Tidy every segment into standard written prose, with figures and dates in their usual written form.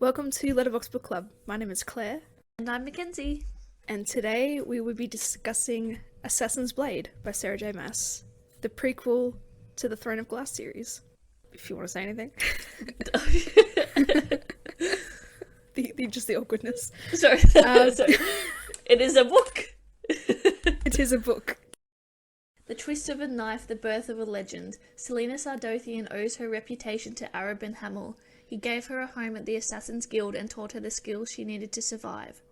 Welcome to Letterbox Book Club. My name is Claire, And I'm Mackenzie. and today we will be discussing Assassin's Blade by Sarah J. Maas, the prequel to the Throne of Glass series. If you want to say anything. Just the awkwardness. Sorry. Sorry. It is a book. It is a book. The twist of a knife, the birth of a legend. Selena Sardothian owes her reputation to Arabin Hamel. He gave her a home at the Assassin's Guild and taught her the skills she needed to survive.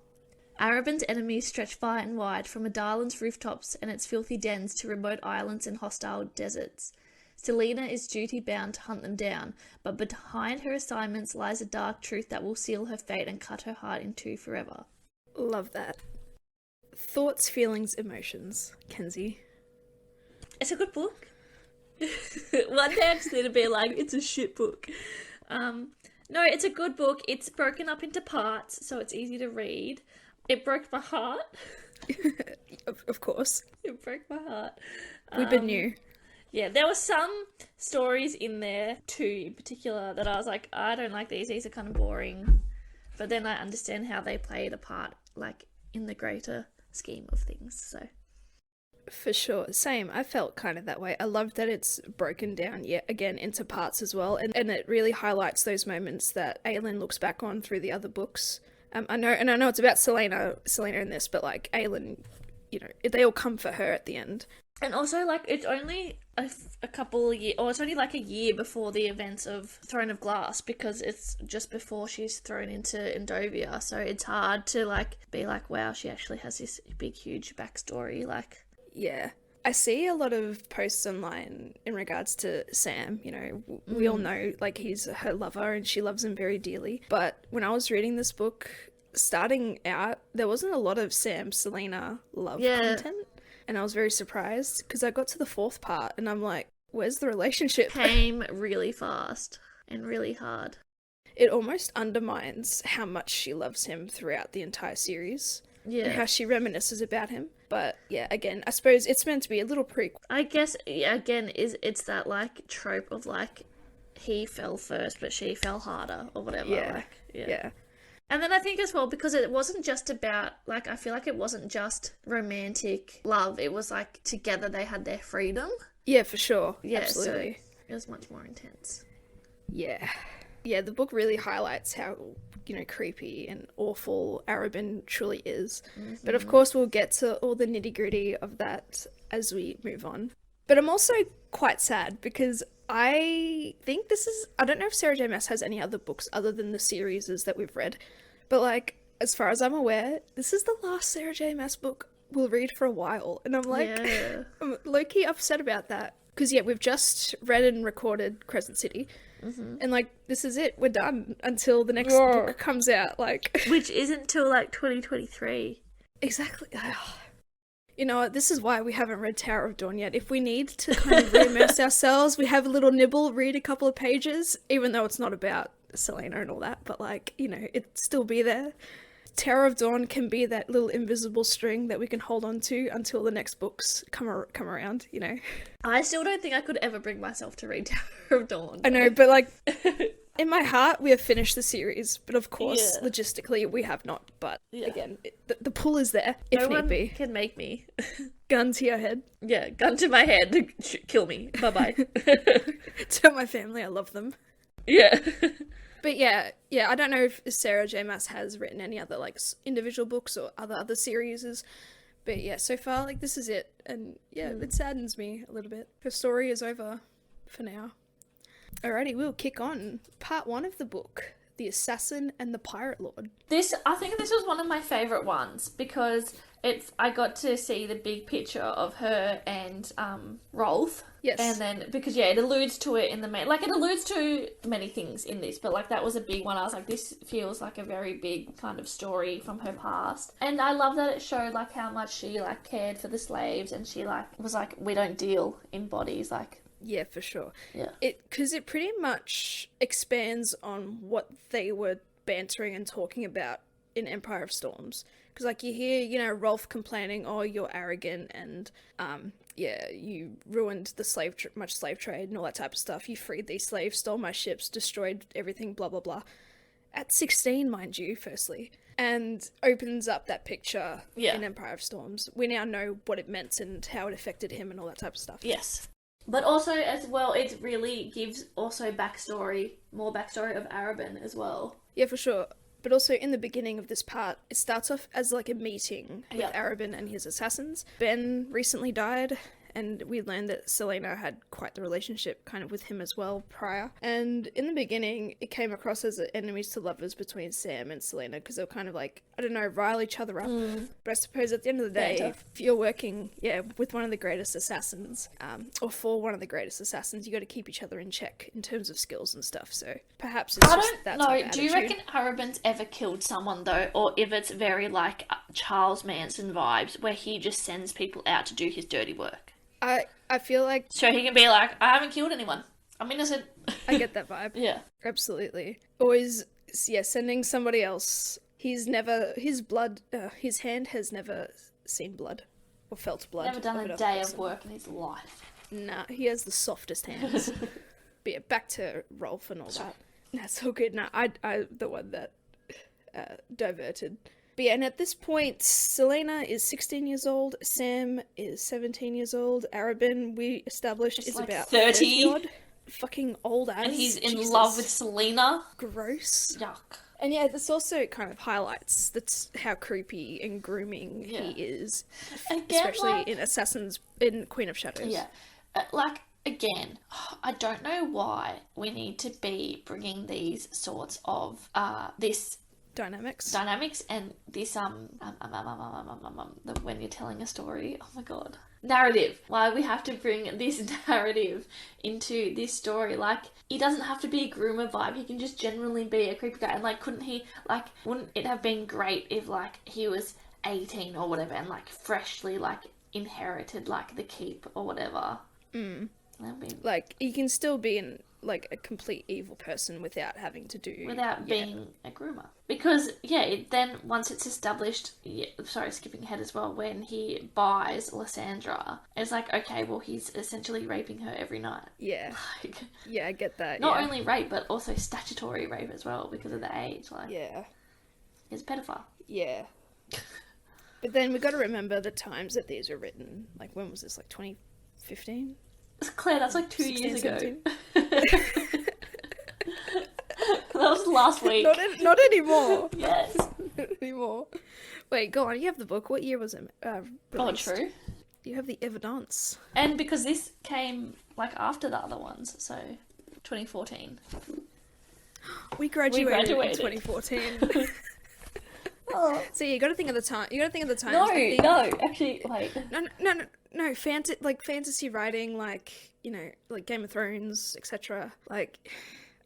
Arabin's enemies stretch far and wide, from Adalan's rooftops and its filthy dens to remote islands and hostile deserts. Selena is duty-bound to hunt them down, but behind her assignments lies a dark truth that will seal her fate and cut her heart in two forever. Love that. Thoughts, feelings, emotions. Kenzie. It's a good book. One day I just need to be like, it's a shit book. No, it's a good book. It's broken up into parts, so it's easy to read. It broke my heart. Of course. It broke my heart. We've been new. Yeah, there were some stories in there too, in particular, that I was like, I don't like these. These are kind of boring. But then I understand how they played a part, like, in the greater scheme of things, so... For sure. Same. I felt kind of that way. I love that it's broken down yet again into parts as well, and it really highlights those moments that Aelin looks back on through the other books. I know it's about Selena in this, but like Aelin, they all come for her at the end. And also, like, it's only a couple of years, or it's only like a year before the events of Throne of Glass, because it's just before she's thrown into Endovia, so it's hard to, like, be like, wow, she actually has this big, huge backstory, like... Yeah. I see a lot of posts online in regards to Sam, we all know, like, he's her lover and she loves him very dearly. But when I was reading this book, starting out, there wasn't a lot of Sam-Selena love content. And I was very surprised, because I got to the fourth part and I'm like, where's the relationship? Came really fast and really hard. It almost undermines how much she loves him throughout the entire series. Yeah. And how she reminisces about him. But yeah, again, I suppose it's meant to be a little prequel. I guess, again, it's that, like, trope of, like, he fell first, but she fell harder, or whatever. Yeah. Yeah. And then I think as well, because it wasn't just about, like, I feel like it wasn't just romantic love. It was, like, together they had their freedom. Yeah, for sure. Yeah, absolutely. So it was much more intense. Yeah. Yeah, the book really highlights how, creepy and awful Arabin truly is. Mm-hmm. But of course we'll get to all the nitty-gritty of that as we move on. But I'm also quite sad because I think I don't know if Sarah J. Maas has any other books other than the series that we've read, but, like, as far as I'm aware, this is the last Sarah J. Maas book we'll read for a while. And I'm like, I'm low-key upset about that. Because, yeah, we've just read and recorded Crescent City. Mm-hmm. And, like, this is it. We're done until the next book comes out. Like, which isn't till, like, 2023. Exactly. You know what? This is why we haven't read Tower of Dawn yet. If we need to kind of re-immerse ourselves, we have a little nibble, read a couple of pages, even though it's not about Selena and all that. But, like, it'd still be there. Tower of Dawn can be that little invisible string that we can hold on to until the next books come around, I still don't think I could ever bring myself to read Tower of Dawn. I know, but, like, in my heart, we have finished the series. But, of course, logistically, we have not. But, again, the pull is there, if no need one be. Can make me. Gun to your head. Yeah, gun to my head. Kill me. Bye-bye. Tell my family I love them. Yeah. But yeah, I don't know if Sarah J. Maas has written any other, like, individual books or other series. But yeah, so far, like, this is it. And yeah, it saddens me a little bit. Her story is over for now. Alrighty, we'll kick on. Part 1 of the book, The Assassin and the Pirate Lord. I think this was one of my favourite ones because I got to see the big picture of her and Rolf. Yes. And then, because, it alludes to it in the main... Like, it alludes to many things in this, but, like, that was a big one. I was like, this feels like a very big kind of story from her past. And I love that it showed, like, how much she, like, cared for the slaves, and she, like, was like, we don't deal in bodies, like... Yeah, for sure. Yeah. Because it pretty much expands on what they were bantering and talking about in Empire of Storms. Because, like, you hear, Rolf complaining, oh, you're arrogant, and, you ruined the slave trade and all that type of stuff. You freed these slaves, stole my ships, destroyed everything, blah, blah, blah. at 16, mind you, firstly, and opens up that picture Yeah. in Empire of Storms. We now know what it meant and how it affected him and all that type of stuff. Yes. But also, as well, it really gives also more backstory of Arabin as well. Yeah, for sure. But also in the beginning of this part, it starts off as like a meeting with Yep. Arabin and his assassins. Ben recently died, and we learned that Selena had quite the relationship kind of with him as well prior. And in the beginning, it came across as enemies to lovers between Sam and Selena, because they were kind of like, I don't know, rile each other up. But I suppose at the end of the day, Banter. if you're working, with one of the greatest assassins, or for one of the greatest assassins, you got to keep each other in check in terms of skills and stuff. So perhaps it's I just don't that know. type of Do you attitude. reckon Arabin's ever killed someone though, or if it's very like Charles Manson vibes, where he just sends people out to do his dirty work? I feel like So he can be like, I haven't killed anyone. I'm innocent. I get that vibe. Yeah. Absolutely. Always, sending somebody else. His hand has never seen blood or felt blood. Never done of a another day of person. work in his life. Nah, he has the softest hands. But yeah, back to Rolf and all that. That's all good. Nah, I the one that diverted. But yeah, and at this point, Selena is 16 years old, Sam is 17 years old, Arabin, we established, is like about 30. 30 odd. Fucking old as. And he's in Jesus. love with Selena. Gross. Yuck. And yeah, this also kind of highlights that's how creepy and grooming Yeah. he is, Again, especially like, in Queen of Shadows. yeah. Again, I don't know why we need to be bringing these sorts of this Dynamics. and this when you're telling a story, oh my god, narrative. Why we have to bring this narrative into this story? Like, he doesn't have to be a groomer vibe. He can just generally be a creepy guy. And like, wouldn't it have been great if like he was 18 or whatever and like freshly like inherited like the keep or whatever? That'd be Like, he can still be a complete evil person without having to do... without being a groomer. Because, then once it's established, sorry, skipping ahead as well, when he buys Lysandra, it's like, okay, well, he's essentially raping her every night. Yeah. Like, Yeah, I get that. not yeah. only rape, but also statutory rape as well, because of the age. Like, Yeah. he's a pedophile. Yeah. But then we got to remember the times that these were written. Like, when was this? Like, 2015? Claire, that's like 2 16, years ago. 17? That was last week. Not anymore. Yes. Not anymore. Wait, go on. You have the book. What year was it released? True. You have the evidence. And because this came, like, after the other ones, so 2014. We graduated in graduated. 2014. Oh. So you got to think of the time. You got to think of the times. No, I think... actually, wait. No. Fantasy writing, like, like Game of Thrones, etc. Like,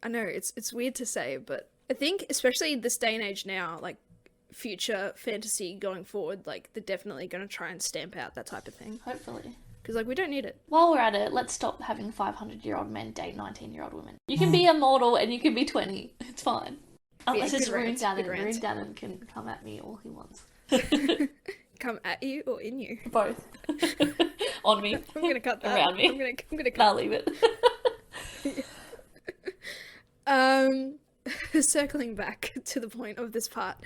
I know it's weird to say, but I think especially this day and age now, like future fantasy going forward, like they're definitely going to try and stamp out that type of thing Hopefully. because like we don't need it. While we're at it, let's stop having 500-year-old men date 19-year-old women. You can be immortal and you can be 20. It's fine. Unless good it's Rune rant, Dannon. good rant. Rune Dannon can come at me all he wants. Come at you or in you. Both. On me. I'm gonna cut that. Around me. I'm gonna cut. I'll leave it. Circling back to the point of this part,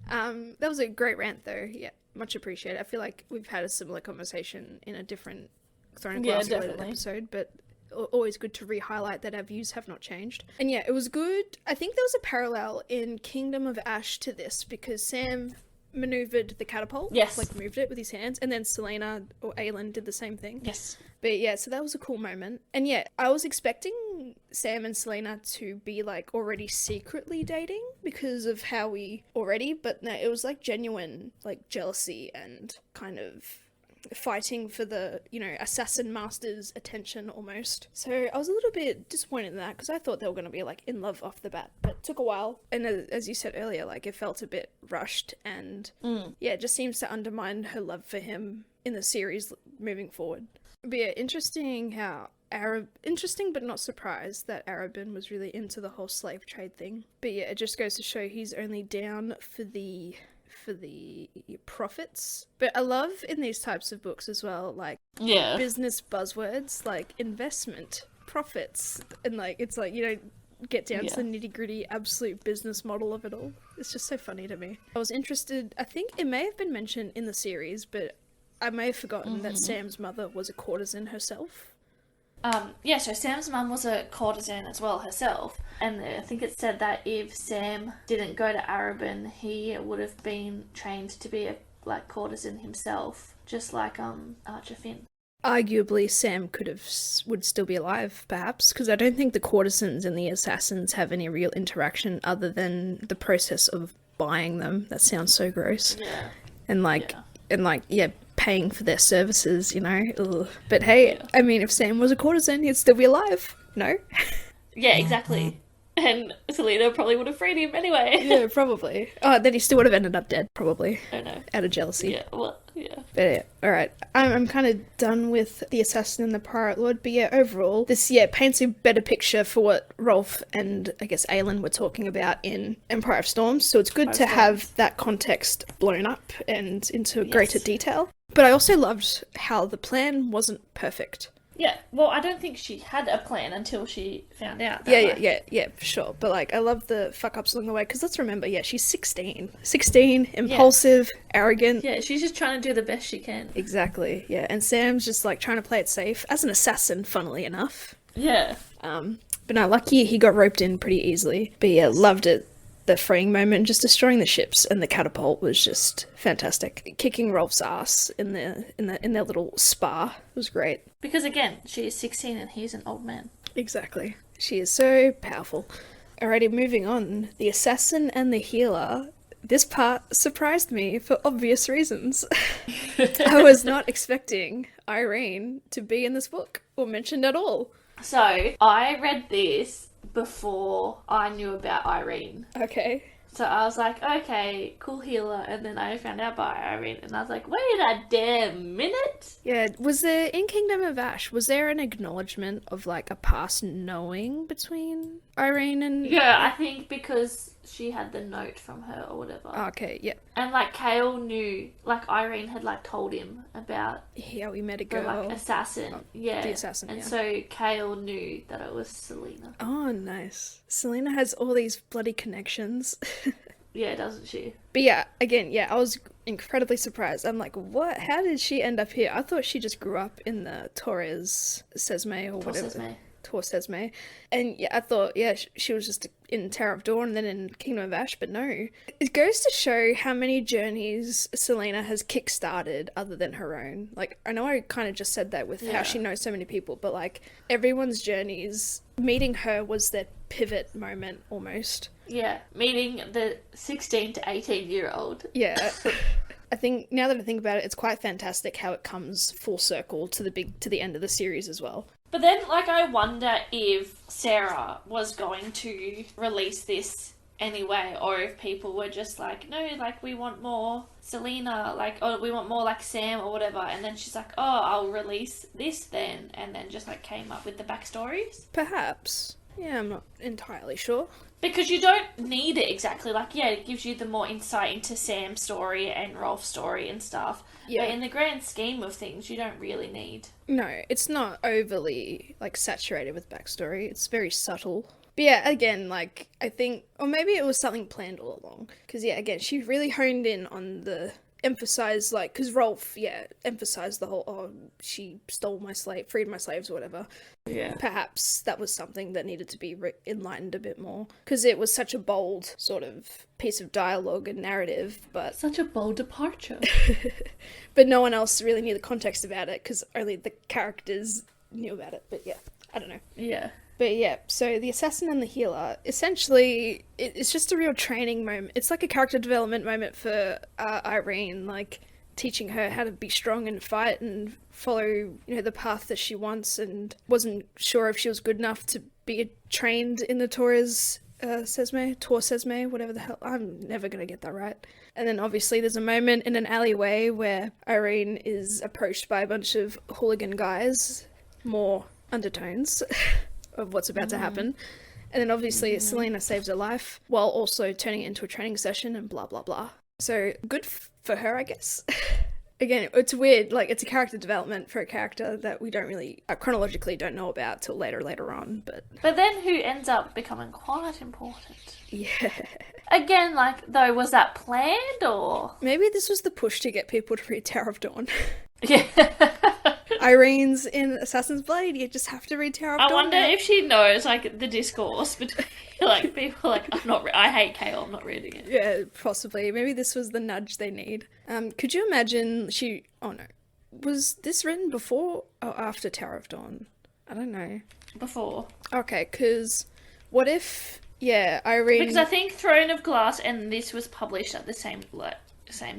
that was a great rant though. Yeah, much appreciated. I feel like we've had a similar conversation in a different Throne of Yeah, Glass related definitely. episode, but always good to re-highlight that our views have not changed. And yeah, it was good. I think there was a parallel in Kingdom of Ash to this because Sam maneuvered the catapult, Yes. like moved it with his hands, and then Selena or Aelin did the same thing. Yes. But yeah, so that was a cool moment. And yeah, I was expecting Sam and Selena to be like already secretly dating because of how but no, it was like genuine like jealousy and kind of fighting for the, assassin master's attention almost. So I was a little bit disappointed in that because I thought they were going to be like in love off the bat, but it took a while. And as you said earlier, like it felt a bit rushed and yeah, it just seems to undermine her love for him in the series moving forward. But yeah, interesting but not surprised that Arabin was really into the whole slave trade thing. But yeah, it just goes to show he's only down for the profits. But I love in these types of books as well, like Yeah. business buzzwords like investment, profits, and like it's like, get down to the nitty-gritty absolute business model of it all. It's just so funny to me. I was interested, I think it may have been mentioned in the series, but I may have forgotten that Sam's mother was a courtesan herself. So Sam's mum was a courtesan as well herself, and I think it said that if Sam didn't go to Arabin, he would have been trained to be a courtesan himself, just like Archer Finn. Arguably, Sam would still be alive, perhaps, because I don't think the courtesans and the assassins have any real interaction other than the process of buying them. That sounds so gross. Yeah. And paying for their services, you know. Ugh. But hey, I mean, if Sam was a courtesan, he'd still be alive. No? Yeah, exactly. And Selena probably would have freed him anyway. Yeah, probably. Oh, then he still would have ended up dead, probably. I know. Out of jealousy. Yeah, well, yeah. But yeah, alright. I'm kind of done with the assassin and the pirate lord, but yeah, overall, this, paints a better picture for what Rolf and, I guess, Aelin were talking about in Empire of Storms, so it's good to have that context blown up and into greater detail. But I also loved how the plan wasn't perfect. Yeah, well, I don't think she had a plan until she found out. Yeah, for sure. But, like, I love the fuck-ups along the way, because let's remember, she's 16. 16, impulsive, arrogant. Yeah, she's just trying to do the best she can. Exactly, yeah. And Sam's just, like, trying to play it safe, as an assassin, funnily enough. Yeah. But no, lucky he got roped in pretty easily. But yeah, loved it. The freeing moment, just destroying the ships, and the catapult was just fantastic. Kicking Rolf's ass in their little spa was great. Because again, she is 16 and he's an old man. Exactly. She is so powerful. Alrighty, moving on. The assassin and the healer. This part surprised me for obvious reasons. I was not expecting Irene to be in this book or mentioned at all. So, I read this before I knew about Irene. Okay. So I was like, okay, cool healer, and then I found out about Irene, and I was like, wait a damn minute! Yeah, was there, in Kingdom of Ash, was there an acknowledgement of, like, a past knowing between Irene and... Yeah, I think because she had the note from her or whatever. Okay, yeah. And, like, Kale knew, like, Irene had, like, told him about... Yeah, we met a girl. The, like, assassin. The assassin, and so Kale knew that it was Selena. Oh, nice. Selena has all these bloody connections. Yeah, doesn't she? But yeah, again, I was incredibly surprised. I'm like, what? How did she end up here? I thought she just grew up in the Torres Sesme or whatever. Torres Sesme. And yeah, I thought, she was just in Tower of Dawn and then in Kingdom of Ash, but no. It goes to show how many journeys Selena has kick-started other than her own. Like, I know I kind of just said that with how she knows so many people, but like, everyone's journeys, meeting her was their pivot moment almost. Yeah, meeting the 16 to 18-year-old. Yeah. I think, now that I think about it, it's quite fantastic how it comes full circle to the end of the series as well. But then, like, I wonder if Sarah was going to release this anyway, or if people were just like, no, like, we want more Selena, like, or we want more, like, Sam or whatever, and then she's like, oh, I'll release this then, and then just, like, came up with the backstories. Perhaps. Yeah, I'm not entirely sure. Because you don't need it exactly. Like, yeah, it gives you the more insight into Sam's story and Rolf's story and stuff. Yeah. But in the grand scheme of things, you don't really need. No, it's not overly, like, saturated with backstory. It's very subtle. But yeah, again, like, I think... Or maybe it was something planned all along. Because, yeah, again, she really honed in on the... Emphasized, like... Because Rolf, emphasized the whole... Oh, she stole my slave... Freed my slaves or whatever. Yeah. Perhaps that was something that needed to be enlightened a bit more. Because it was such a bold sort of piece of dialogue and narrative, but... Such a bold departure. But no one else really knew the context about it, because only the characters knew about it. But yeah, I don't know. Yeah. But yeah, so the assassin and the healer, essentially, it's just a real training moment. It's like a character development moment for Irene, like... teaching her how to be strong and fight and follow, the path that she wants, and wasn't sure if she was good enough to be trained in the Torres Sesme, whatever the hell. I'm never going to get that right. And then obviously there's a moment in an alleyway where Irene is approached by a bunch of hooligan guys, more undertones of what's about to happen. And then obviously Selena saves her life while also turning it into a training session and blah, blah, blah. So good for her, I guess. Again, it's weird, like, it's a character development for a character that we don't really, chronologically don't know about till later on, but... But then who ends up becoming quite important? Yeah. Again, like, though, was that planned, or...? Maybe this was the push to get people to read Tower of Dawn. Yeah. Irene's in Assassin's Blade, you just have to read Tower of Dawn. I wonder if she knows, like, the discourse between, like, people like, I hate Kale, I'm not reading it. Yeah, possibly. Maybe this was the nudge they need. Could you imagine oh no. Was this written before or after Tower of Dawn? I don't know. Before. Okay, because what if, Irene... Because I think Throne of Glass and this was published at the same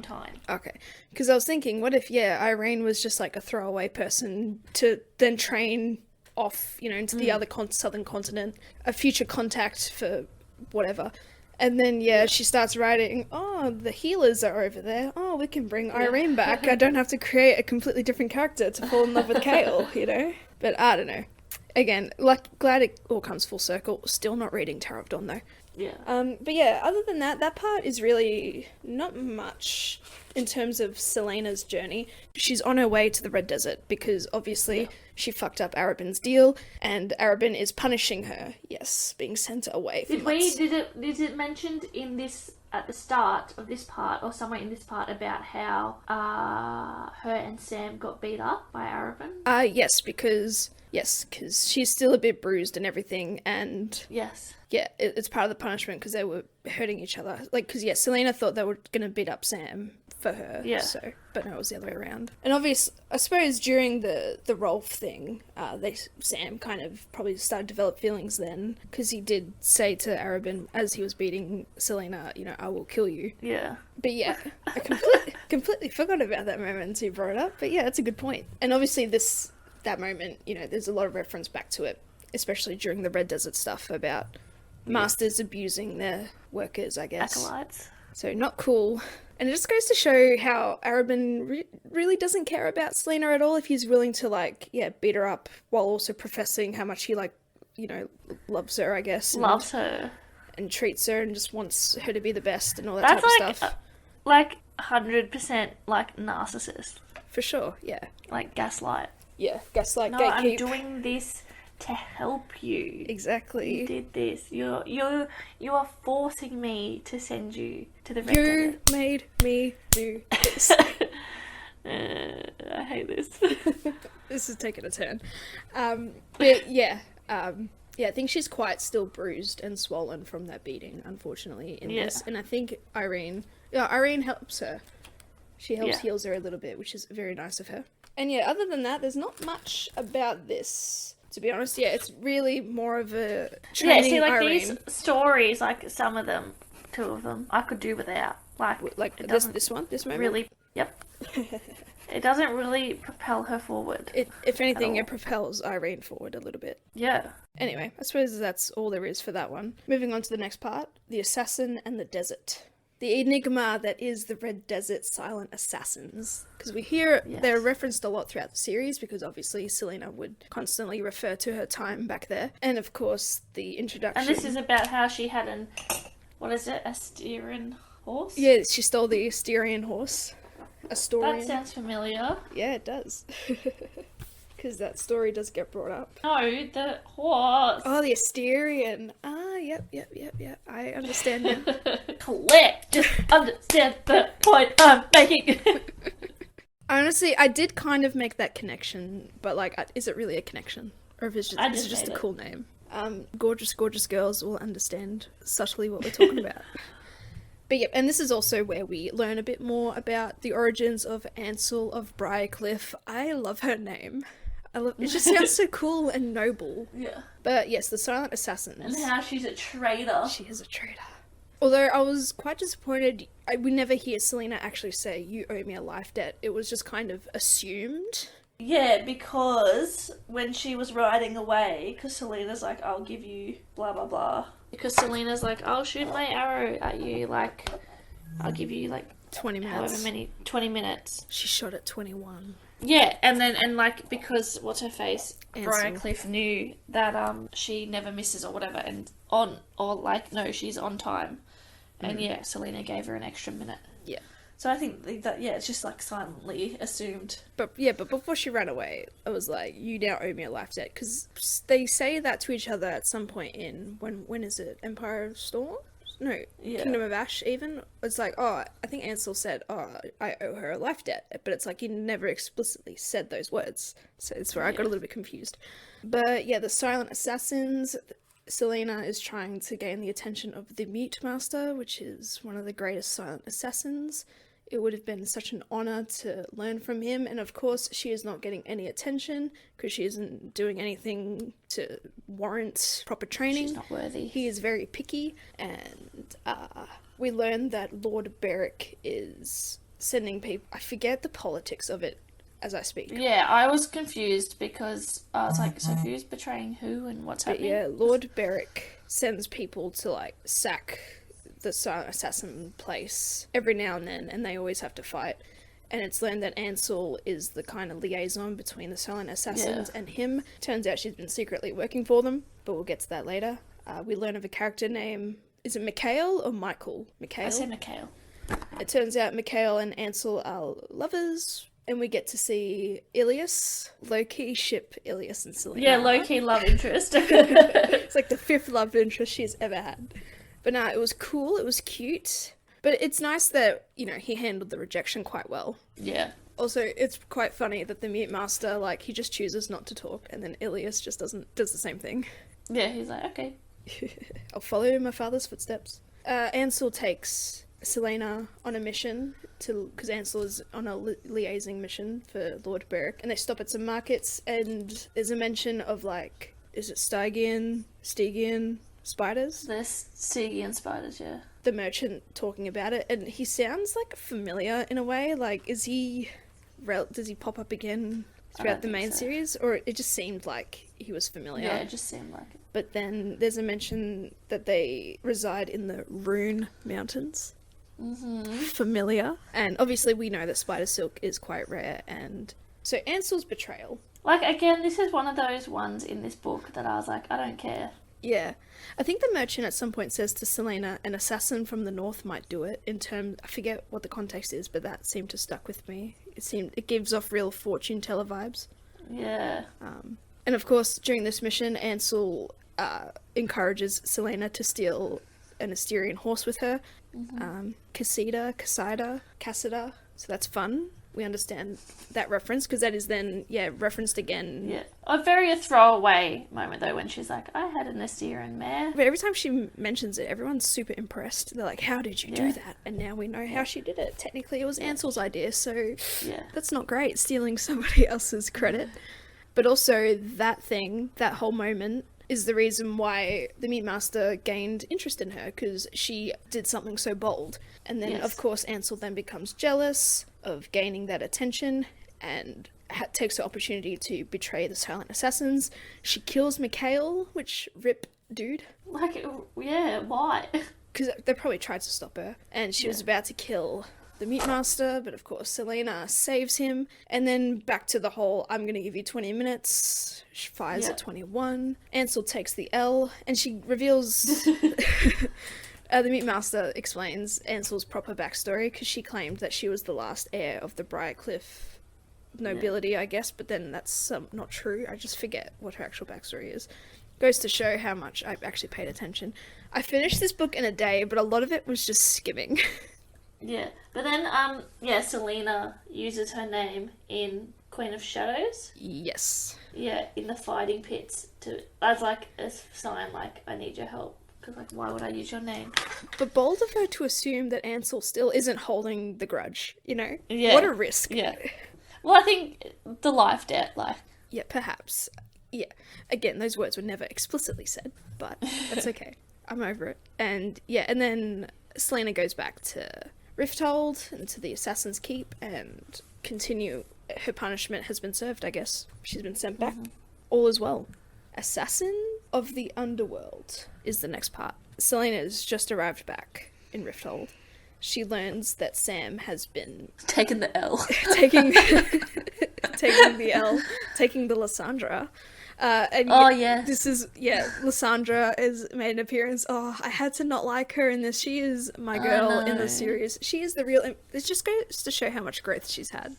time. Okay, because I was thinking, what if, Irene was just like a throwaway person to then train off, into the other southern continent, a future contact for whatever. And then, she starts writing, oh, the healers are over there. Oh, we can bring Irene back. I don't have to create a completely different character to fall in love with Kale, But I don't know. Again, glad it all comes full circle. Still not reading Tower of Dawn, though. Yeah. But other than that part is really not much in terms of Selena's journey. She's on her way to the Red Desert because obviously she fucked up Arobyn's deal, and Arobyn is punishing her. Yes, being sent away. Did it mentioned in this at the start of this part or somewhere in this part about how her and Sam got beat up by Arobyn? Yes, because she's still a bit bruised and everything, and yes. Yeah, it's part of the punishment because they were hurting each other. Like, because, Selena thought they were going to beat up Sam for her. Yeah. So, but no, it was the other way around. And obviously, I suppose during the Rolf thing, Sam kind of probably started to develop feelings then, because he did say to Arobyn as he was beating Selena, I will kill you. Yeah. But I completely forgot about that moment until you brought it up. But yeah, that's a good point. And obviously that moment, there's a lot of reference back to it, especially during the Red Desert stuff about masters abusing their workers, I guess. Acolytes. So not cool. And it just goes to show how Arobyn really doesn't care about Selena at all if he's willing to, beat her up while also professing how much he, loves her, I guess. Loves her. And treats her and just wants her to be the best and all that That's type of stuff. 100% narcissist. For sure, yeah. Gaslight. Yeah, gaslight, no, gatekeep. I'm doing this to help you. Exactly. You did this. You are forcing me to send you to the Red You made me do this. I hate this. This is taking a turn. But I think she's quite still bruised and swollen from that beating, unfortunately, in this. And I think Irene helps her. She helps heals her a little bit, which is very nice of her. And other than that, there's not much about this, to be honest. It's really more of a training Irene. These stories, some of them, 2 of them, I could do without. This moment? Really, yep. It doesn't really propel her forward. If anything, it propels Irene forward a little bit. Yeah. Anyway, I suppose that's all there is for that one. Moving on to the next part, the assassin and the desert. The enigma that is the Red Desert silent assassins. Because we hear they're referenced a lot throughout the series, because obviously Selena would constantly refer to her time back there. And of course, the introduction. And this is about how she had Asturian horse? Yeah, she stole the Asturian horse. Asturian. That sounds familiar. Yeah, it does. Because that story does get brought up. No, the horse. Oh, the Asturian. Yep. I understand now. Claire, just understand the point I'm making. Honestly, I did kind of make that connection, but is it really a connection? Or if is it just a cool name? Gorgeous girls will understand subtly what we're talking about. But and this is also where we learn a bit more about the origins of Ansel of Briarcliff. I love her name. It just sounds so cool and noble. Yeah. But yes, the silent assassins. And how she's a traitor. She is a traitor. Although I was quite disappointed, we never hear Selena actually say, "You owe me a life debt." It was just kind of assumed. Yeah, because when she was riding away, because Selena's like, "I'll give you blah blah blah." Because Selena's like, "I'll shoot my arrow at you, I'll give you 20 minutes. However many 20 minutes." She shot at 21. Yeah, and because what's her face, Ansel. Briarcliff knew that she never misses or whatever, and she's on time, and Selena gave her an extra minute. Yeah. So I think that, yeah, it's just, like, silently assumed. But before she ran away, I was like, you now owe me a life debt, because they say that to each other at some point in, when is it, Empire of Storm? No, Yeah. Kingdom of Ash even. It's like, oh, I think Ansel said, oh, I owe her a life debt, but it's like he never explicitly said those words, so it's where I got a little bit confused. But yeah, the Silent Assassins, Selena is trying to gain the attention of the Mute Master, which is one of the greatest silent assassins. It would have been such an honor to learn from him, and of course she is not getting any attention because she isn't doing anything to warrant proper training. She's not worthy. He is very picky, and we learn that Lord Beric is sending people... I forget the politics of it as I speak. Yeah, I was confused because I was like, so who's betraying who and what's happening? But yeah, Lord Beric sends people to, like, sack the silent assassin place every now and then, and they always have to fight. And it's learned that Ansel is the kind of liaison between the silent assassins and him. Turns out she's been secretly working for them, but we'll get to that later. We learn of a character name. Is it Mikhail or Michael? Mikhail? I say Mikhail. It turns out Mikhail and Ansel are lovers, and we get to see Ilias. Low-key ship Ilias and Selena. Yeah, low-key love interest. It's like the 5th love interest she's ever had. But no, it was cool, it was cute. But it's nice that, you know, he handled the rejection quite well. Yeah. Also, it's quite funny that the Mute Master, like, he just chooses not to talk, and then Ilias just does the same thing. Yeah, he's like, okay. I'll follow my father's footsteps. Ansel takes Selena on a mission, because Ansel is on a liaising mission for Lord Beric, and they stop at some markets, and there's a mention of, like, is it Stygian spiders? The Stygian spiders, yeah. The merchant talking about it, and he sounds like familiar in a way. Like, does he pop up again throughout the main series, or it just seemed like he was familiar? Yeah, it just seemed like it. But then there's a mention that they reside in the Rune Mountains. Familiar, and obviously we know that spider silk is quite rare, and so Ansel's betrayal. Like, again, this is one of those ones in this book that I was like, I don't care. Yeah. I think the merchant at some point says to Selena, an assassin from the north might do it, I forget what the context is, but that seemed to stuck with me. It gives off real fortune teller vibes. Yeah. And of course, during this mission, Ansel encourages Selena to steal an Asterian horse with her. Cassida, so that's fun. We understand that reference, because that is then, referenced again. Yeah. A very throwaway moment, though, when she's like, I had an Asterian mare. But every time she mentions it, everyone's super impressed. They're like, how did you do that? And now we know how she did it. Technically, it was Ansel's idea, so that's not great, stealing somebody else's credit. But also, that whole moment, is the reason why the Mute Master gained interest in her, because she did something so bold. And then, of course, Ansel then becomes jealous of gaining that attention and takes the opportunity to betray the silent assassins. She kills Mikhail, which, rip, dude. Like, yeah, why? Because they probably tried to stop her, and she was about to kill the Mute Master, but of course Selena saves him, and then back to the whole, I'm gonna give you 20 minutes, she fires at 21, Ansel takes the L, and she reveals, the Mute Master explains Ansel's proper backstory, because she claimed that she was the last heir of the Briarcliff nobility, I guess, but then that's not true. I just forget what her actual backstory is. Goes to show how much I've actually paid attention. I finished this book in a day, but a lot of it was just skimming. Yeah, but then, Selena uses her name in Queen of Shadows. Yes. Yeah, in the fighting pits, as like a sign, like, I need your help. Because, like, why would I use your name? But bold of her to assume that Ansel still isn't holding the grudge, you know? Yeah. What a risk. Yeah. Well, I think the life debt, like... Yeah, perhaps. Yeah. Again, those words were never explicitly said, but that's okay. I'm over it. And, and then Selena goes back to Rifthold and to the Assassin's Keep and her punishment has been served, I guess. She's been sent back. All is well. Assassin of the Underworld is the next part. Selena's just arrived back in Rifthold. She learns that Sam has been... taking the L. taking the L, taking the Lysandra. And Oh, yeah, yes. this is, yeah, Lysandra has made an appearance. Oh, I had to not like her in this. She is my I girl in the know. series. She is the real. It just goes to show how much growth she's had.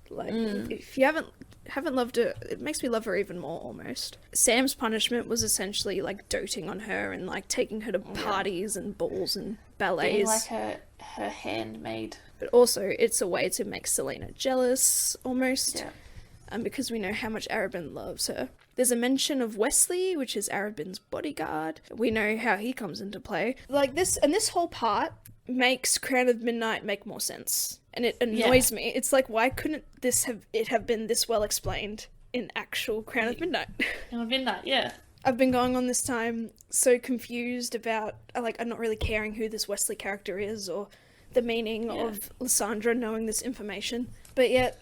Like, if you haven't loved her, it makes me love her even more almost. Sam's punishment was essentially like doting on her and like taking her to parties and balls and Being ballets. like her handmaid. But also, it's a way to make Selena jealous almost. Yeah. Because we know how much Arabin loves her. There's a mention of Wesley, which is Arabin's bodyguard. We know how he comes into play. Like this, and this whole part makes Crown of Midnight make more sense. And it annoys me. It's like, why couldn't it have been this well explained in actual Crown of Midnight? Crown of Midnight, yeah. I've been going on this time so confused about, like, I'm not really caring who this Wesley character is or the meaning of Lysandra knowing this information. But yet,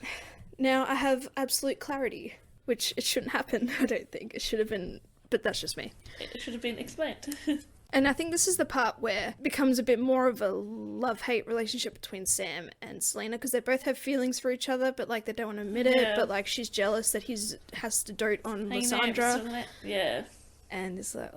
now I have absolute clarity, which it shouldn't happen, I don't think. It should have been, but that's just me. It should have been explained. And I think this is the part where it becomes a bit more of a love-hate relationship between Sam and Selena, because they both have feelings for each other, but like they don't want to admit it, but like she's jealous that has to dote on Lysandra. Yeah. And it's like,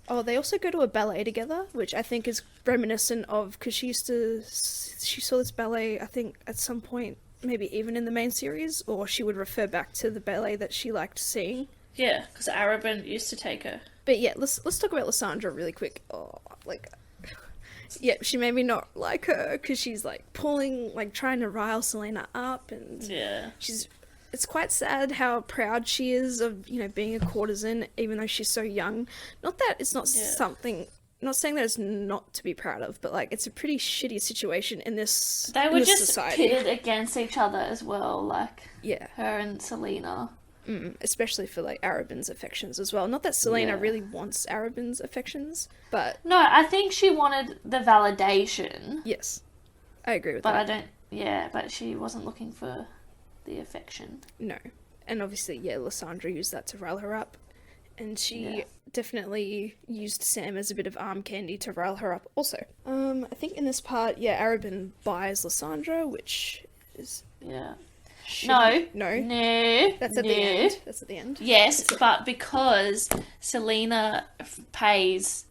oh, they also go to a ballet together, which I think is reminiscent of, because she saw this ballet, I think, at some point, maybe even in the main series, or she would refer back to the ballet that she liked seeing. Yeah, because Arabin used to take her. But yeah, let's talk about Lysandra really quick. Oh, like, yeah, she made me not like her, because she's like pulling, like trying to rile Selena up, and it's quite sad how proud she is of, you know, being a courtesan, even though she's so young. Not that it's not something, not saying that it's not to be proud of, but like, it's a pretty shitty situation in this They were just society. pitted against each other as well, like, her and Selena. Especially for like Arabin's affections as well. Not that Selena really wants Arabin's affections, but no, I think she wanted the validation. Yes, I agree with that. But I don't. Yeah, but she wasn't looking for the affection. No, and obviously, Lysandra used that to rile her up, and she definitely used Sam as a bit of arm candy to rile her up. Also, I think in this part, Arabin buys Lysandra, which is No. That's at the end. Yes, but because Selena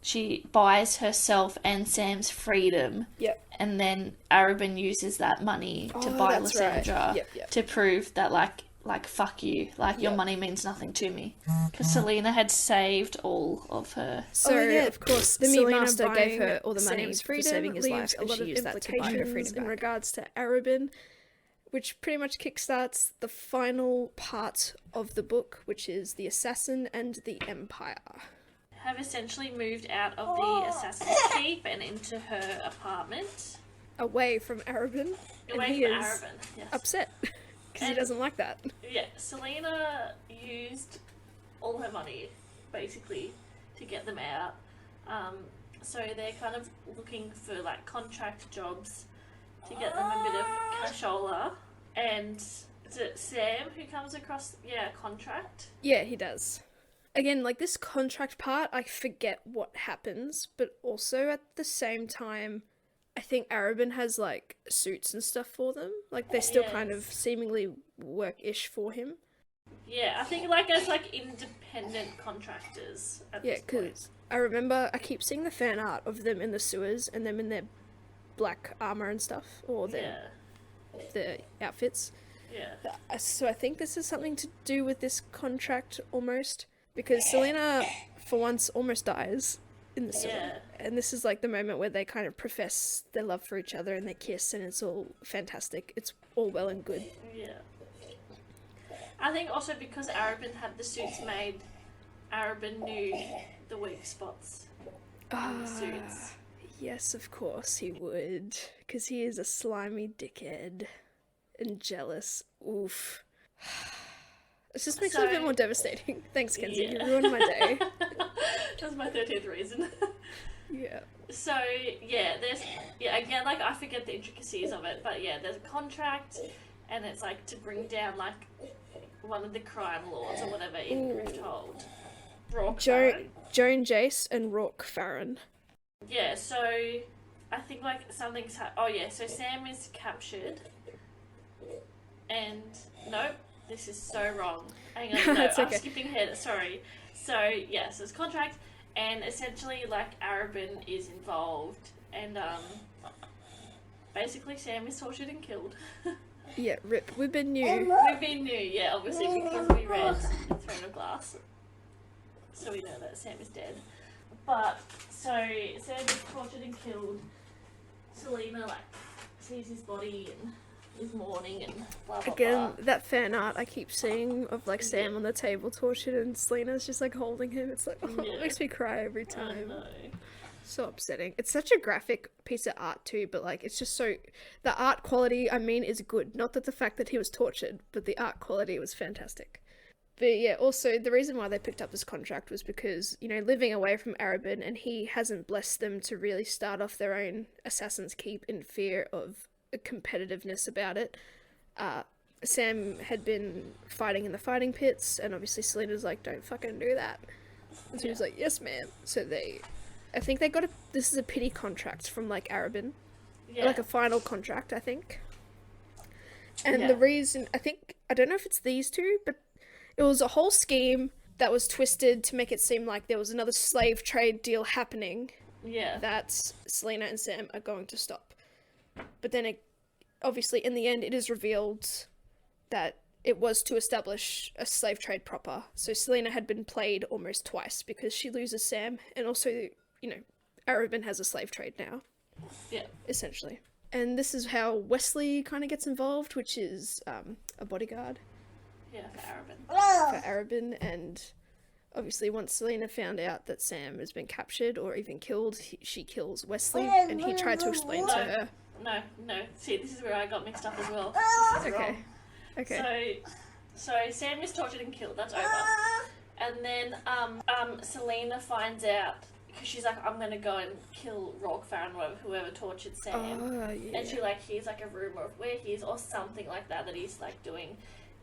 she buys herself and Sam's freedom. Yep. And then Arabin uses that money to buy Lysandra to prove that, like fuck you, like your money means nothing to me. Because Selena had saved all of her. So of course, the meat master gave her all the money for saving his life, and she used that to buy her freedom in regards to Arabin, which pretty much kickstarts the final part of the book, which is the assassin and the empire. Have essentially moved out of the assassin's keep and into her apartment. Away from Arabin. Away from Arabin, yes. Upset, because he doesn't like that. Yeah, Selena used all her money, basically, to get them out. So they're kind of looking for, like, contract jobs to get them a bit of cashola. And is it Sam who comes across a contract? Yeah, he does. Again, like, this contract part, I forget what happens, but also at the same time, I think Arabin has, like, suits and stuff for them. Like, they still kind of seemingly work-ish for him. Yeah, I think, like, as, like, independent contractors at this point. Yeah, because I remember I keep seeing the fan art of them in the sewers and them in their black armor and stuff, or their outfits. Yeah. So I think this is something to do with this contract almost, because Selena, for once, almost dies in the sewer, and this is like the moment where they kind of profess their love for each other and they kiss, and it's all fantastic. It's all well and good. Yeah. I think also because Arabin had the suits made, Arabin knew the weak spots in the suits. Yes, of course he would, because he is a slimy dickhead and jealous. Oof. It just makes it a bit more devastating. Thanks, Kenzie. You ruined my day. That was my 13th reason. Yeah. So, there's... Yeah, again, like, I forget the intricacies of it, but there's a contract, and it's, like, to bring down, like, one of the crime lords or whatever in Grifthold. Joan Jace and Rourke Farron. Yeah, so I think like something's so Sam is captured, and nope, This is so wrong. Hang on, no, It's I'm okay. skipping ahead. Sorry. So yes, it's contract, and essentially like Arabin is involved, and basically Sam is tortured and killed. Yeah, rip. We've been new. We've been new, yeah, obviously because we read Throne of Glass, so we know that Sam is dead. But so Sam is tortured and killed. Selena like sees his body and is mourning and blah blah Again, blah. that fan art I keep seeing of like Sam on the table tortured and Selena's just like holding him. It's like, oh, Yeah. it makes me cry every I time. know. So upsetting. It's such a graphic piece of art too, but like it's just so the art quality I mean is good. Not that the fact that he was tortured, but the art quality was fantastic. But yeah, also the reason why they picked up this contract was because, you know, living away from Arabin and he hasn't blessed them to really start off their own Assassin's Keep in fear of a competitiveness about it. Sam had been fighting in the fighting pits, and obviously Selena's like, don't fucking do that. And she was like, yes, ma'am. So I think they got this is a pity contract from like Arabin. Yeah. Like a final contract, I think. And Yeah. the reason, I don't know if it's these two, but it was a whole scheme that was twisted to make it seem like there was another slave trade deal happening Yeah. that Selena and Sam are going to stop. But then, obviously, in the end, it is revealed that it was to establish a slave trade proper. So Selena had been played almost twice because she loses Sam, and also, you know, Arabin has a slave trade now. Yeah. Essentially. And this is how Wesley kind of gets involved, which is a bodyguard Yeah, for Arabin. for Arabin, and obviously once Selena found out that Sam has been captured or even killed, she kills Wesley, and he tried to explain to her. No. See, this is where I got mixed up as well. This is Okay. wrong. Okay. So Sam is tortured and killed. That's over. And then Selena finds out because she's like, I'm gonna go and kill Rockfarren, whoever tortured Sam. Oh, yeah. And she like hears like a rumor of where he is or something like that he's like doing,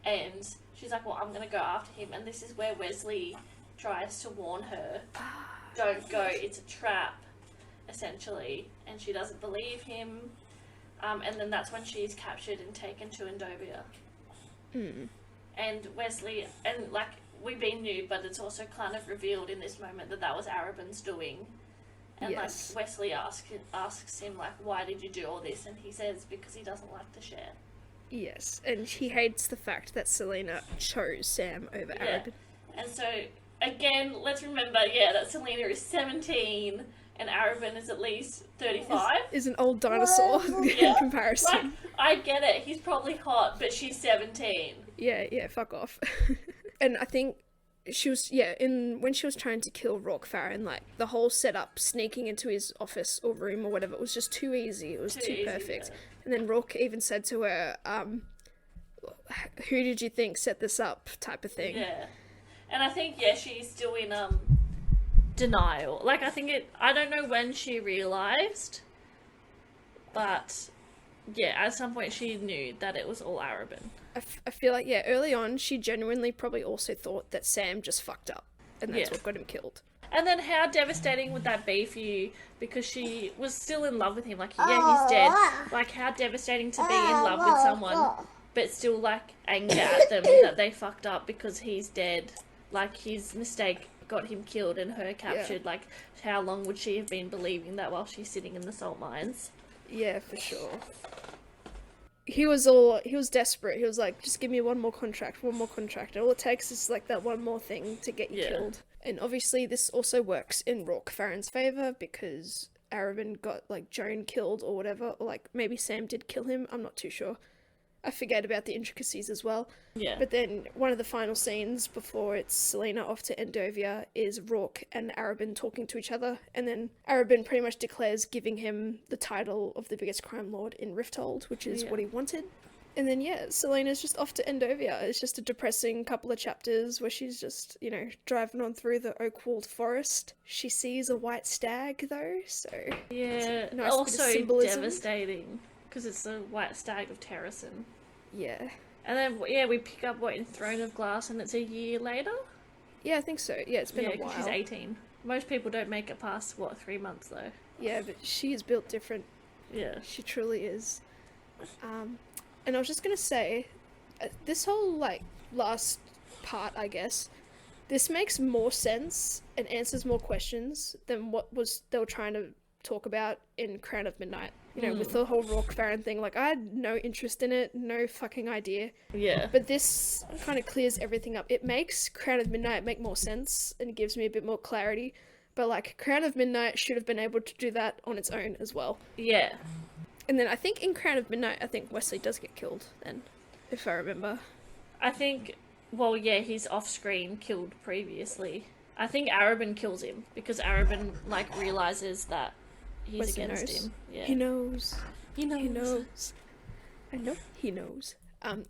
and she's like, well, I'm gonna go after him. And this is where Wesley tries to warn her, don't go, it's a trap, essentially. And she doesn't believe him. And then that's when she's captured and taken to Endovia. And Wesley, and like we been new, but it's also kind of revealed in this moment that was Arabin's doing. And Yes. like Wesley asks him like, why did you do all this? And he says because he doesn't like to share. Yes, and he hates the fact that Selena chose Sam over Yeah. Arabin. And so again, let's remember, that Selena is 17 and Arabin is at least 35. Is an old dinosaur in Yeah. comparison. Like, I get it, he's probably hot, but she's 17. Yeah, fuck off. And I think she was, when she was trying to kill Rockfarren, like, the whole setup, sneaking into his office or room or whatever, it was just too easy. It was too easy, perfect. yeah. And then Rock even said to her, who did you think set this up, type of thing. Yeah. And I think, she's still in, denial. Like, I don't know when she realised, but, at some point she knew that it was all Arabin. I feel like, early on, she genuinely probably also thought that Sam just fucked up. And that's Yeah. what got him killed. And then how devastating would that be for you? Because she was still in love with him. Like, he's dead. Like, how devastating to be in love with someone, but still, like, angry at them that they fucked up because he's dead. Like, his mistake got him killed and her captured. Yeah. Like, how long would she have been believing that while she's sitting in the salt mines? Yeah, for sure. He was desperate. He was like, just give me one more contract. And all it takes is like that one more thing to get you Yeah. killed. And obviously this also works in Rockfarren's favour because Arabin got like Joan killed or whatever, or like maybe Sam did kill him, I'm not too sure. I forget about the intricacies as well. Yeah. But then one of the final scenes before it's Selena off to Endovia is Rourke and Arabin talking to each other, and then Arabin pretty much declares giving him the title of the biggest crime lord in Rifthold, which is what he wanted. And then Selena's just off to Endovia. It's just a depressing couple of chapters where she's just, driving on through the oak-walled forest. She sees a white stag though, so Yeah. nice bit of Also symbolism. devastating because it's the white stag of Terracin. yeah. And then, we pick up, in Throne of Glass, and it's a year later? Yeah, I think so. Yeah, it's been a 'cause while. she's 18. Most people don't make it past, 3 months, though? Yeah, but she is built different. Yeah. She truly is. And I was just gonna say, this whole last part, I guess, this makes more sense and answers more questions than what they were trying to talk about in Crown of Midnight. You know, with the whole Rourke Farron thing, like, I had no interest in it, no fucking idea. Yeah. But this kind of clears everything up. It makes Crown of Midnight make more sense and gives me a bit more clarity. But, like, Crown of Midnight should have been able to do that on its own as well. Yeah. And then I think in Crown of Midnight, I think Wesley does get killed then, if I remember. I think, well, yeah, he's off-screen killed previously. I think Arabin kills him because Arabin, like, realizes that he's Wesley against knows. him. Yeah. He knows. He knows. He knows. I know he knows.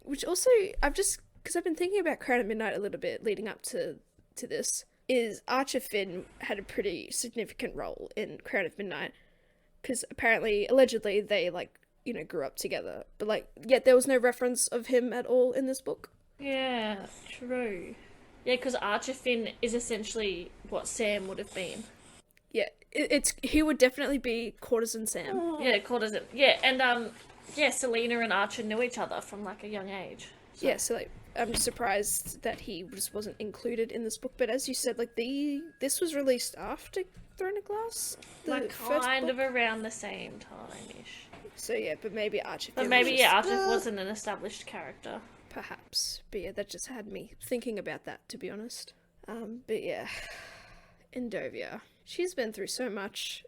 Which also, because I've been thinking about Crown of Midnight a little bit leading up to this, is Archer Finn had a pretty significant role in Crown of Midnight. Because apparently, allegedly, they, like, you know, grew up together. But, like, yet there was no reference of him at all in this book. Yeah, true. Yeah, because Archer Finn is essentially what Sam would have been. Yeah, he would definitely be Courtesan Sam. Yeah, Courtesan. Yeah, and, yeah, Selena and Archer knew each other from, like, a young age. So. Yeah, so, like, I'm surprised that he just wasn't included in this book. But as you said, like, this was released after Throne of Glass? Like, kind of around the same time-ish. So, yeah, but maybe Archer... But maybe, yeah, Archer wasn't an established character. Perhaps. But, yeah, that just had me thinking about that, to be honest. But, yeah, Endovia. She's been through so much.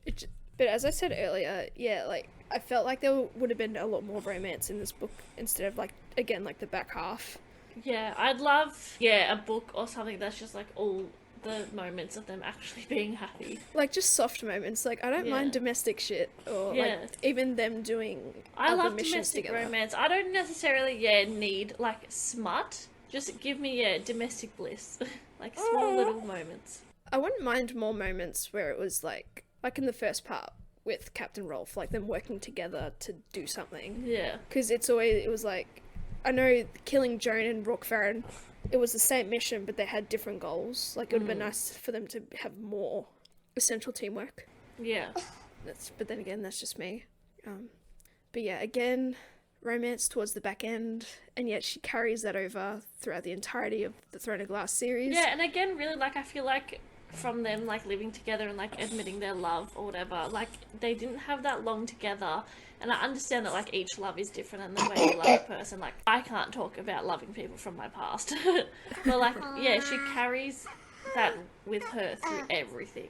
But as I said earlier, yeah, like, I felt like there would have been a lot more romance in this book instead of, like, again, like, the back half. Yeah, I'd love, yeah, a book or something that's just, like, all the moments of them actually being happy. Like, just soft moments. Like, I don't mind domestic shit or, like, even them doing I other love missions domestic together. romance. I don't necessarily, need, like, smut. Just give me, domestic bliss. Like, small little moments. I wouldn't mind more moments where it was, like in the first part with Captain Rolfe, like, them working together to do something. Yeah. Because it was, like, I know killing Joan and Rourke Farron, it was the same mission, but they had different goals. Like, it would have been nice for them to have more essential teamwork. Yeah. But then again, that's just me. But yeah, again, romance towards the back end, and yet she carries that over throughout the entirety of the Throne of Glass series. Yeah, and again, really, like, I feel like from them, like, living together and, like, admitting their love or whatever, like, they didn't have that long together. And I understand that, like, each love is different and the way you love a person. Like, I can't talk about loving people from my past. But, like, yeah, she carries that with her through everything.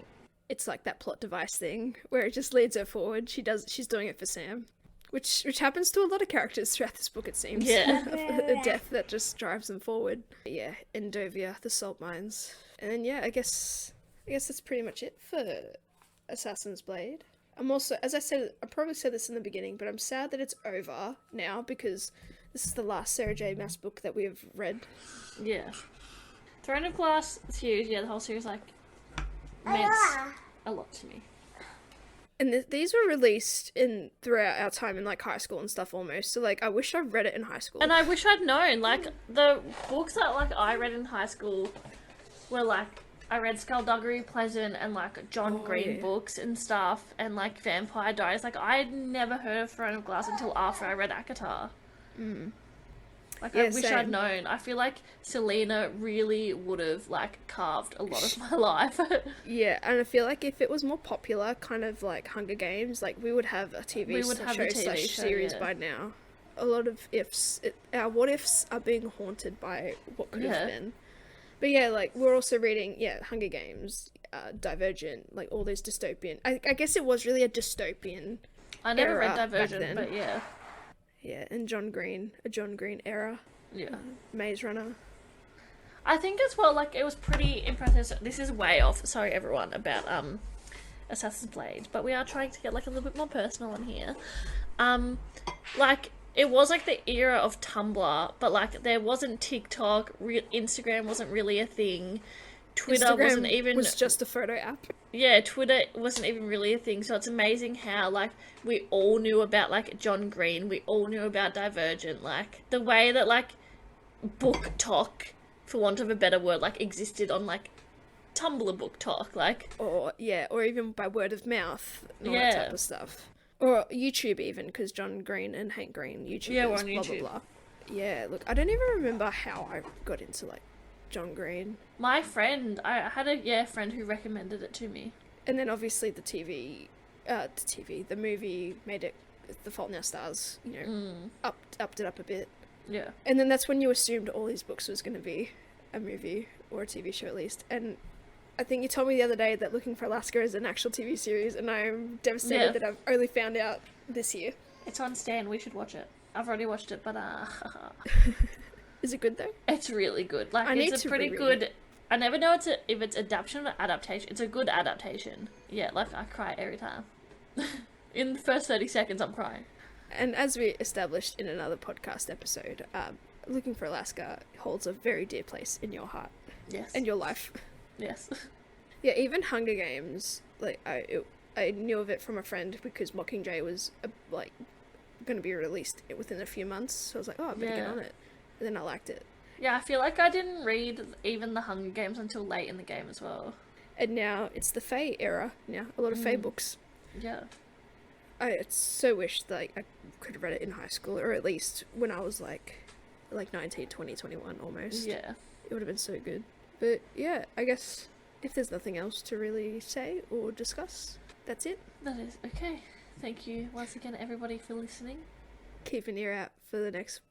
It's like that plot device thing where it just leads her forward. She's doing it for Sam. Which happens to a lot of characters throughout this book, it seems. Yeah. A death that just drives them forward. Yeah, Endovia, the salt mines. And then, yeah, I guess that's pretty much it for Assassin's Blade. I'm also, as I said, I probably said this in the beginning, but I'm sad that it's over now because this is the last Sarah J. Maas book that we have read. Yeah. Throne of Glass series, yeah, the whole series, like, meant a lot to me. And these were released throughout our time in, like, high school and stuff almost. So, like, I wish I read it in high school. And I wish I'd known, like, the books that, like, I read in high school were, like, I read Skullduggery Pleasant and, like, John Green books and stuff and, like, Vampire Diaries. Like, I had never heard of Throne of Glass until after I read ACOTAR. Like, I wish I'd known. I feel like Selena really would have, like, carved a lot of my life. Yeah, and I feel like if it was more popular, kind of like Hunger Games, like, we would have a TV show series by now. A lot of ifs. Our what ifs are being haunted by what could have been. But yeah, like, we're also reading, Hunger Games, Divergent, like, all these dystopian... I guess it was really a dystopian I never era read Divergent, back then. but yeah. Yeah, and a John Green era. Yeah. Maze Runner. I think as well, like, it was pretty impressive. This is way off, sorry everyone, about Assassin's Blade, but we are trying to get, like, a little bit more personal in here. Like, it was, like, the era of Tumblr, but, like, there wasn't TikTok, Instagram wasn't really a thing, Twitter was just a photo app. Yeah, Twitter wasn't even really a thing, so it's amazing how, like, we all knew about, like, John Green, we all knew about Divergent, like, the way that, like, book talk, for want of a better word, like, existed on, like, Tumblr book talk, like... Or even by word of mouth, and all that type of stuff. Or YouTube even, because John Green and Hank Green, YouTubers, we're on blah, YouTube. blah, blah. Yeah, look, I don't even remember how I got into, like, John Green. My friend, I had a friend who recommended it to me. And then obviously the movie made it The Fault in Our Stars, you know, upped it up a bit. Yeah. And then that's when you assumed all these books was going to be a movie or a TV show at least. And I think you told me the other day that Looking for Alaska is an actual TV series, and I'm devastated that I've only found out this year. It's on Stan, we should watch it. I've already watched it, but Is it good though? it's really good. Like, it's a pretty reread good... I never know if it's adaptation or adaptation. It's a good adaptation. Yeah, like, I cry every time. In the first 30 seconds, I'm crying. And as we established in another podcast episode, Looking for Alaska holds a very dear place in your heart. Yes. And your life. Yes. Yeah, even Hunger Games, like, I knew of it from a friend because Mockingjay was, like, going to be released within a few months. So I was like, oh, I better get on it. And then I liked it. Yeah, I feel like I didn't read even the Hunger Games until late in the game as well. And now it's the Fae era. Now a lot of Fae books. Yeah. I so wish that I could have read it in high school, or at least when I was like 19, 20, 21 almost. Yeah. It would have been so good. But yeah, I guess if there's nothing else to really say or discuss, that's it. That is okay. Thank you once again, everybody, for listening. Keep an ear out for the next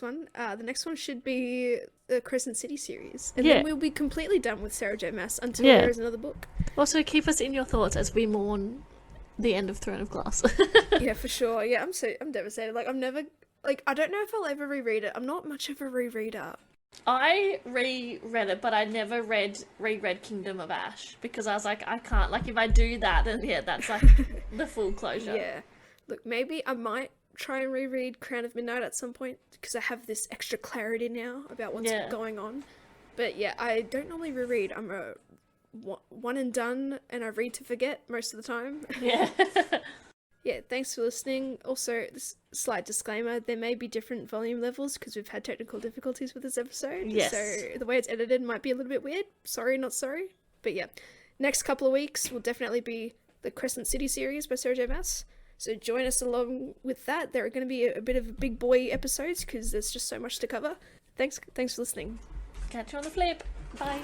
one. The next one should be the Crescent City series. And then we'll be completely done with Sarah J. Maas until there is another book. Also, keep us in your thoughts as we mourn the end of Throne of Glass. Yeah, for sure. Yeah, I'm devastated. Like, I'm never... Like, I don't know if I'll ever reread it. I'm not much of a rereader. I reread it, but I never reread Kingdom of Ash because I was like, I can't. Like, if I do that, then that's like the full closure. Yeah. Look, maybe I might try and reread Crown of Midnight at some point because I have this extra clarity now about what's going on. But yeah, I don't normally reread. I'm a one and done, and I read to forget most of the time. Yeah. Yeah, thanks for listening. Also, this slight disclaimer, there may be different volume levels because we've had technical difficulties with this episode. Yes. So the way it's edited might be a little bit weird. Sorry, not sorry. But yeah, next couple of weeks will definitely be the Crescent City series by Sarah J. Maas. So join us along with that. There are going to be a bit of big boy episodes because there's just so much to cover. Thanks for listening. Catch you on the flip. Bye.